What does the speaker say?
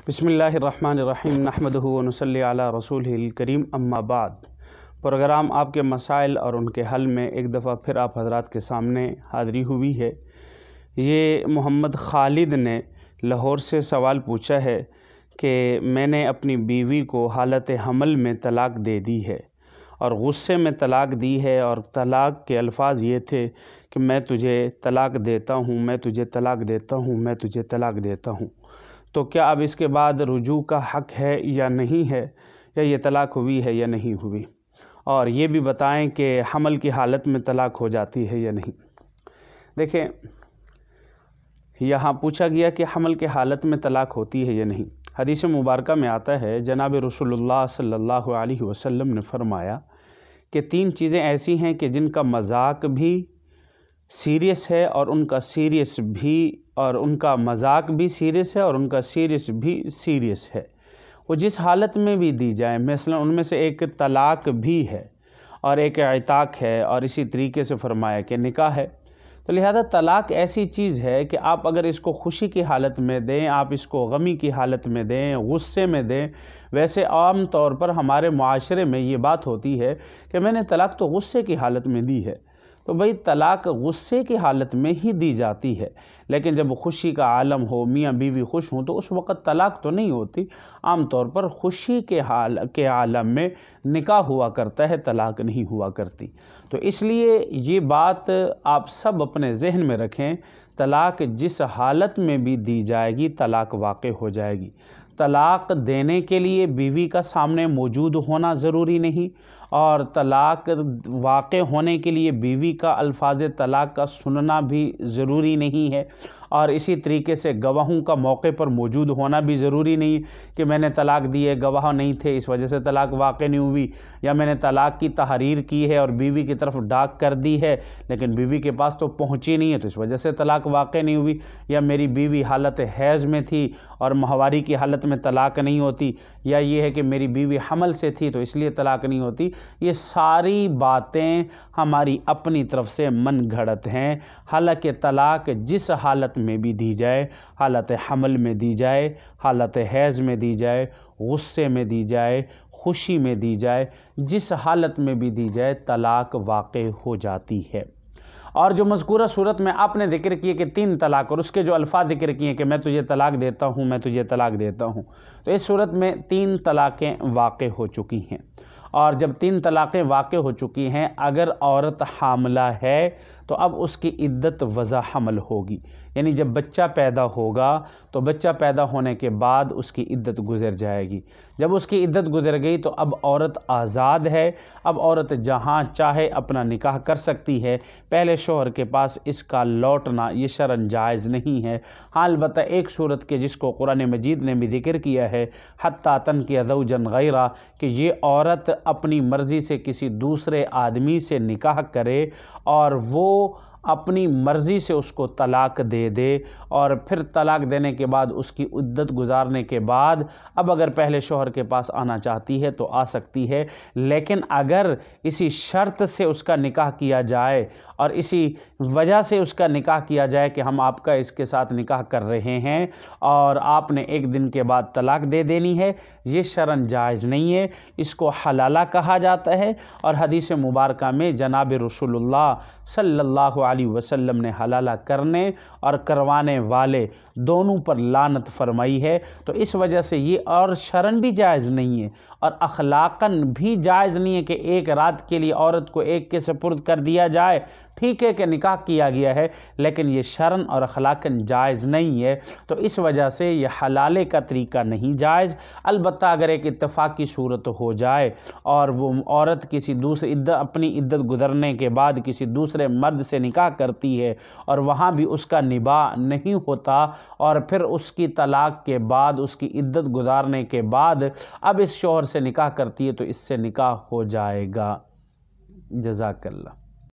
بسم اللہ الرحمن الرحیم نحمدہ و نصلی علی رسولہ الکریم اما بعد۔ پروگرام آپ کے مسائل اور ان کے حل میں ایک دفعہ پھر آپ حضرات کے سامنے حاضری ہوئی ہے۔ یہ محمد خالد نے لاہور سے سوال پوچھا ہے کہ میں نے اپنی بیوی کو حالت حمل میں طلاق دے دی ہے اور غصے میں طلاق دی ہے، اور طلاق کے الفاظ یہ تھے کہ میں تجھے طلاق دیتا ہوں، میں تجھے طلاق دیتا ہوں، میں تجھے طلاق دیتا ہوں۔ تو کیا اب اس کے بعد رجوع کا حق ہے یا نہیں ہے، یا یہ طلاق ہوئی ہے یا نہیں ہوئی؟ اور یہ بھی بتائیں کہ حمل کی حالت میں طلاق ہو جاتی ہے یا نہیں۔ دیکھیں، یہاں پوچھا گیا کہ حمل کی حالت میں طلاق ہوتی ہے یا نہیں۔ حدیث مبارکہ میں آتا ہے، جناب رسول اللہ صلی اللہ علیہ وسلم نے فرمایا کہ 3 چیزیں ایسی ہیں کہ جن کا مذاق بھی سیریس ہے اور ان کا سیریس بھی، اور ان کا مذاق بھی سیریس ہے اور ان کا سیریس بھی سیریس ہے۔ وہ جس حالت میں بھی دی جائیں، مثلا ان میں سے ایک طلاق بھی ہے اور ایک عتاق ہے، اور اسی طریقے سے فرمایا کہ نکاح ہے۔ تو لہذا طلاق ایسی چیز ہے کہ آپ اگر اس کو خوشی کی حالت میں دیں، آپ اس کو غمی کی حالت میں دیں، غصے میں دیں۔ ویسے عام طور پر ہمارے معاشرے میں یہ بات ہوتی ہے کہ میں نے طلاق تو غصے کی حالت میں دی ہے، تو بھئی طلاق غصے کی حالت میں ہی دی جاتی ہے، لیکن جب خوشی کا عالم ہو، میاں بیوی خوش ہوں، تو اس وقت طلاق تو نہیں ہوتی۔ عام طور پر خوشی کے عالم میں نکاح ہوا کرتا ہے، طلاق نہیں ہوا کرتی۔ تو اس لیے یہ بات آپ سب اپنے ذہن میں رکھیں، طلاق جس حالت میں بھی دی جائے گی طلاق واقع ہو جائے گی۔ طلاق دینے کے لیے بیوی کا سامنے موجود ہونا ضروری نہیں، اور طلاق واقع ہونے کے لیے بیوی کا الفاظ طلاق کا سننا بھی ضروری نہیں ہے، اور اسی طریقے سے گواہوں کا موقع پر موجود ہونا بھی ضروری نہیں کہ میں نے طلاق دی ہے، گواہ نہیں تھے اس وجہ سے طلاق واقع نہیں ہوئی، یا میں نے طلاق کی تحریر کی ہے اور بیوی کی طرف ڈاک کر دی ہے لیکن بیوی کے پاس تو پہنچی نہیں ہے تو اس وجہ سے طلاق واقع نہیں ہوئی، یا میری بیوی حالت حیض میں تھی اور ماہواری کی حالت میں طلاق نہیں ہوتی، یا یہ ہے کہ میری بیوی حمل سے تھی تو اس لیے طلاق نہیں ہوتی۔ یہ ساری باتیں ہماری اپنی طرف سے من گھڑت ہیں، حالانکہ طلاق جس حالت میں بھی دی جائے، حالت حمل میں دی جائے، حالت حیض میں دی جائے، غصے میں دی جائے، خوشی میں دی جائے، جس حالت میں بھی دی جائے طلاق واقع ہو جاتی ہے۔ اور جو مذکورہ صورت میں آپ نے ذکر کیے کہ 3 طلاق، اور اس کے جو الفاظ ذکر کیے کہ میں تجھے طلاق دیتا ہوں، میں تجھے طلاق دیتا ہوں، تو اس صورت میں 3 طلاقیں واقع ہو چکی ہیں۔ اور جب 3 طلاقیں واقع ہو چکی ہیں، اگر عورت حاملہ ہے تو اب اس کی عدت وضع حمل ہوگی، یعنی جب بچہ پیدا ہوگا تو بچہ پیدا ہونے کے بعد اس کی عدت گزر جائے گی۔ جب اس کی عدت گزر گئی تو اب عورت آزاد ہے، اب عورت جہاں چاہے اپنا نکاح کر سکتی ہے۔ پہلے شوہر کے پاس اس کا لوٹنا یہ شرعاً جائز نہیں ہے۔ ہاں البتہ ایک صورت کے جس کو قرآن مجید نے بھی ذکر کیا ہے، حتیٰ تنکح زوجا غیرہ، کہ یہ عورت اپنی مرضی سے کسی دوسرے آدمی سے نکاح کرے اور وہ اپنی مرضی سے اس کو طلاق دے دے، اور پھر طلاق دینے کے بعد اس کی عدت گزارنے کے بعد اب اگر پہلے شوہر کے پاس آنا چاہتی ہے تو آ سکتی ہے، لیکن اگر اسی شرط سے اس کا نکاح کیا جائے اور اسی وجہ سے اس کا نکاح کیا جائے کہ ہم آپ کا اس کے ساتھ نکاح کر رہے ہیں اور آپ نے 1 دن کے بعد طلاق دے دینی ہے، یہ شرعاً جائز نہیں ہے۔ اس کو حلالہ کہا جاتا ہے، اور حدیث مبارکہ میں جناب رسول اللہ صلی اللہ علیہ وسلم نے حلالہ کرنے اور کروانے والے دونوں پر لعنت فرمائی ہے۔ تو اس وجہ سے یہ اور شرعاً بھی جائز نہیں ہے اور اخلاقاً بھی جائز نہیں ہے کہ ایک رات کے لیے عورت کو ایک کے سپرد کر دیا جائے۔ ٹھیک ہے کہ نکاح کیا گیا ہے، لیکن یہ شرعاً اور اخلاقاً جائز نہیں ہے، تو اس وجہ سے یہ حلالے کا طریقہ نہیں جائز۔ البتہ اگر ایک اتفاقی صورت ہو جائے اور وہ عورت کسی دوسرے اپنی عدت گزرنے کے بعد کسی دوسرے مرد سے نکاح کرتی ہے اور وہاں بھی اس کا نباہ نہیں ہوتا، اور پھر اس کی طلاق کے بعد اس کی عدت گزارنے کے بعد اب اس شوہر سے نکاح کرتی ہے، تو اس سے نکاح ہو جائے گا۔ جزاک اللہ۔